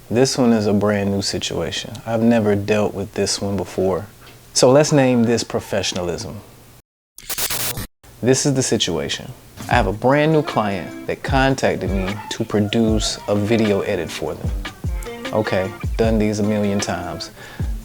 This one is a brand new situation. I've never dealt with this one before. So let's name this professionalism. This is the situation. I have a brand new client that contacted me to produce a video edit for them. Okay, done these a million times.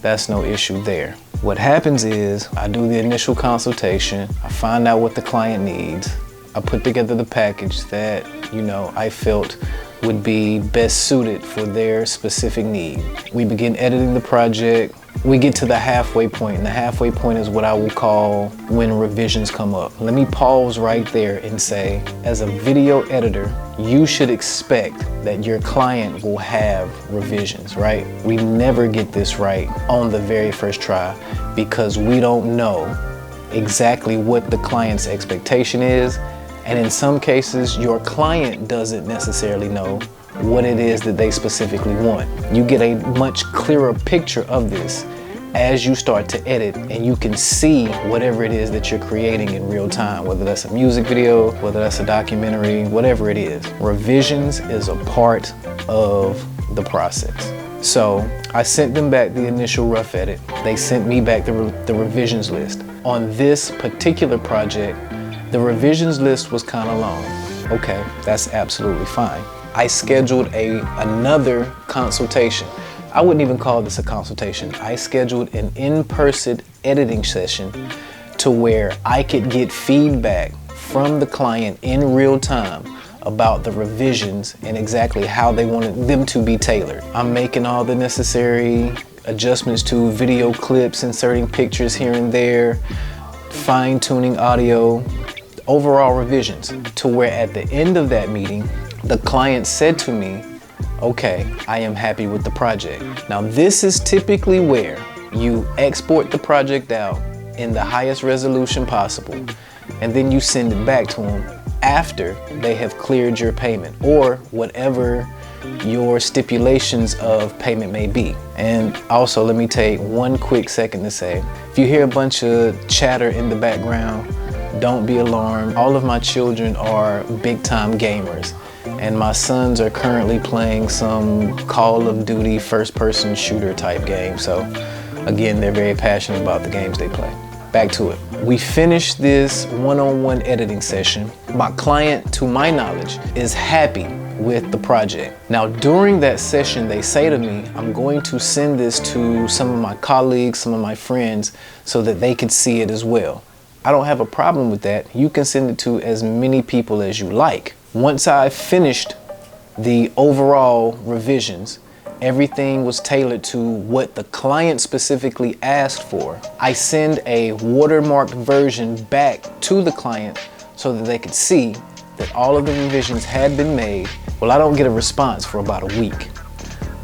That's no issue there. What happens is I do the initial consultation. I find out what the client needs. I put together the package that, I felt would be best suited for their specific need. We begin editing the project. We get to the halfway point, and the halfway point is what I will call when revisions come up. Let me pause right there and say, as a video editor, you should expect that your client will have revisions, right? We never get this right on the very first try because we don't know exactly what the client's expectation is. And in some cases, your client doesn't necessarily know what it is that they specifically want. You get a much clearer picture of this as you start to edit, and you can see whatever it is that you're creating in real time, whether that's a music video, whether that's a documentary, whatever it is. Revisions is a part of the process. So I sent them back the initial rough edit. They sent me back the revisions list. On this particular project, the revisions list was kind of long. Okay, that's absolutely fine. I scheduled another consultation. I wouldn't even call this a consultation. I scheduled an in-person editing session to where I could get feedback from the client in real time about the revisions and exactly how they wanted them to be tailored. I'm making all the necessary adjustments to video clips, inserting pictures here and there, fine-tuning audio, overall revisions, to where at the end of that meeting, the client said to me, okay, I am happy with the project. Now this is typically where you export the project out in the highest resolution possible, and then you send it back to them after they have cleared your payment or whatever your stipulations of payment may be. And also, let me take one quick second to say, if you hear a bunch of chatter in the background, don't be alarmed. All of my children are big-time gamers, and my sons are currently playing some Call of Duty first-person shooter type game. So again, they're very passionate about the games they play. Back to it. We finished this one-on-one editing session. My client, to my knowledge, is happy with the project. Now, during that session, they say to me, I'm going to send this to some of my colleagues, some of my friends, so that they could see it as well. I don't have a problem with that. You can send it to as many people as you like. Once I finished the overall revisions, everything was tailored to what the client specifically asked for. I send a watermarked version back to the client so that they could see that all of the revisions had been made. Well, I don't get a response for about a week.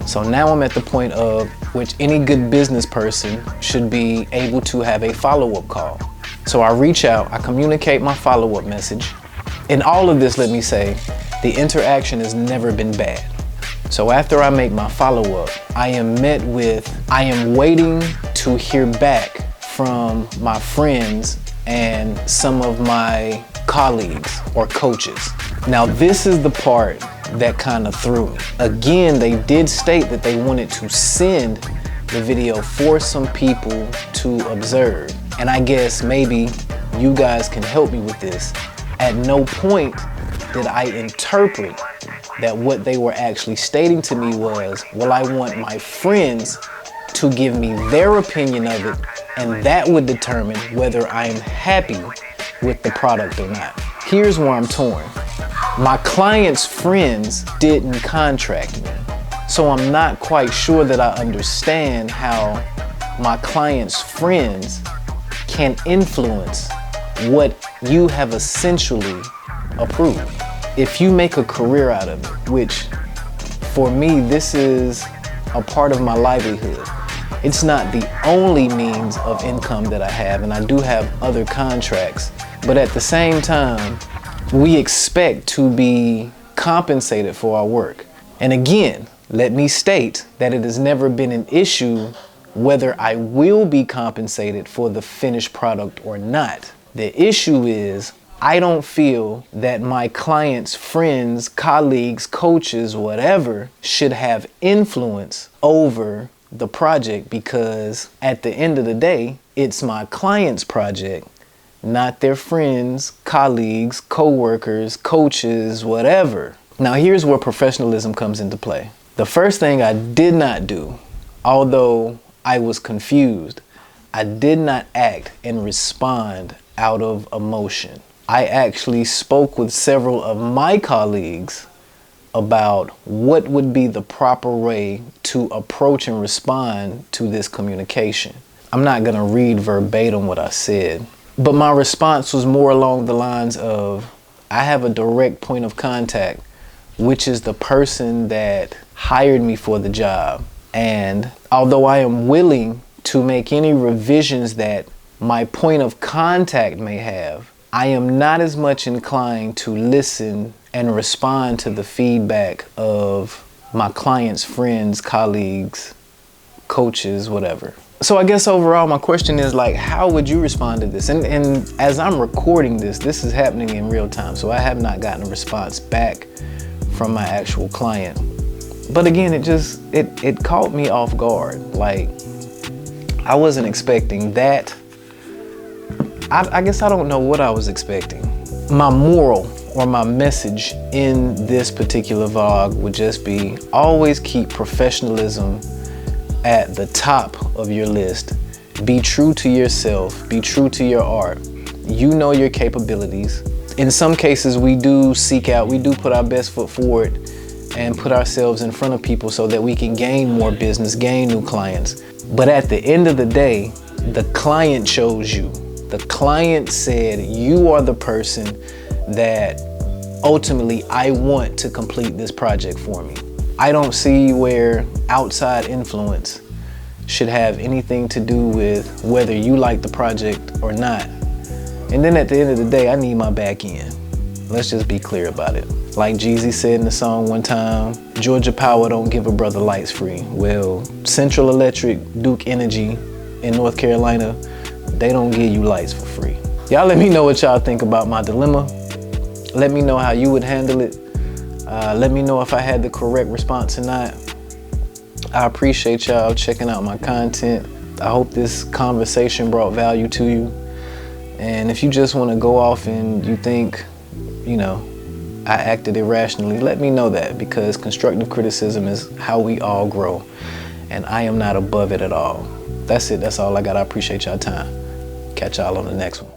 So now I'm at the point of which any good business person should be able to have a follow-up call. So I reach out, I communicate my follow-up message. In all of this, let me say, the interaction has never been bad. So after I make my follow-up, I am met with, I am waiting to hear back from my friends and some of my colleagues or coaches. Now this is the part that kind of threw me. Again, they did state that they wanted to send the video for some people to observe. And I guess maybe you guys can help me with this. At no point did I interpret that what they were actually stating to me was, well, I want my friends to give me their opinion of it, and that would determine whether I am happy with the product or not. Here's where I'm torn. My client's friends didn't contract me, so I'm not quite sure that I understand how my client's friends can influence what you have essentially approved. If you make a career out of it, which for me, this is a part of my livelihood. It's not the only means of income that I have, and I do have other contracts, but at the same time, we expect to be compensated for our work. And again, let me state that it has never been an issue whether I will be compensated for the finished product or not. The issue is I don't feel that my clients, friends, colleagues, coaches, whatever, should have influence over the project, because at the end of the day, it's my client's project, not their friends, colleagues, co-workers, coaches, whatever. Now here's where professionalism comes into play. The first thing I did not do, although I was confused, I did not act and respond out of emotion. I actually spoke with several of my colleagues about what would be the proper way to approach and respond to this communication. I'm not gonna read verbatim what I said, but my response was more along the lines of, I have a direct point of contact, which is the person that hired me for the job. And although I am willing to make any revisions that my point of contact may have, I am not as much inclined to listen and respond to the feedback of my clients, friends, colleagues, coaches, whatever. So I guess overall my question is, like, how would you respond to this? And as I'm recording this, this is happening in real time, so I have not gotten a response back from my actual client. But again, it caught me off guard. Like, I wasn't expecting that. I guess I don't know what I was expecting. My moral or my message in this particular vlog would just be, always keep professionalism at the top of your list. Be true to yourself, be true to your art. You know your capabilities. In some cases, we do put our best foot forward and put ourselves in front of people so that we can gain more business, gain new clients. But at the end of the day, the client chose you. The client said, you are the person that ultimately I want to complete this project for me. I don't see where outside influence should have anything to do with whether you like the project or not. And then at the end of the day, I need my back end. Let's just be clear about it. Like Jeezy said in the song one time, Georgia Power don't give a brother lights free. Well, Central Electric, Duke Energy in North Carolina, they don't give you lights for free. Y'all let me know what y'all think about my dilemma. Let me know how you would handle it. Let me know if I had the correct response or not. I appreciate y'all checking out my content. I hope this conversation brought value to you. And if you just want to go off and you think, you know, I acted irrationally, let me know that, because constructive criticism is how we all grow. And I am not above it at all. That's it. That's all I got. I appreciate y'all time. Catch y'all on the next one.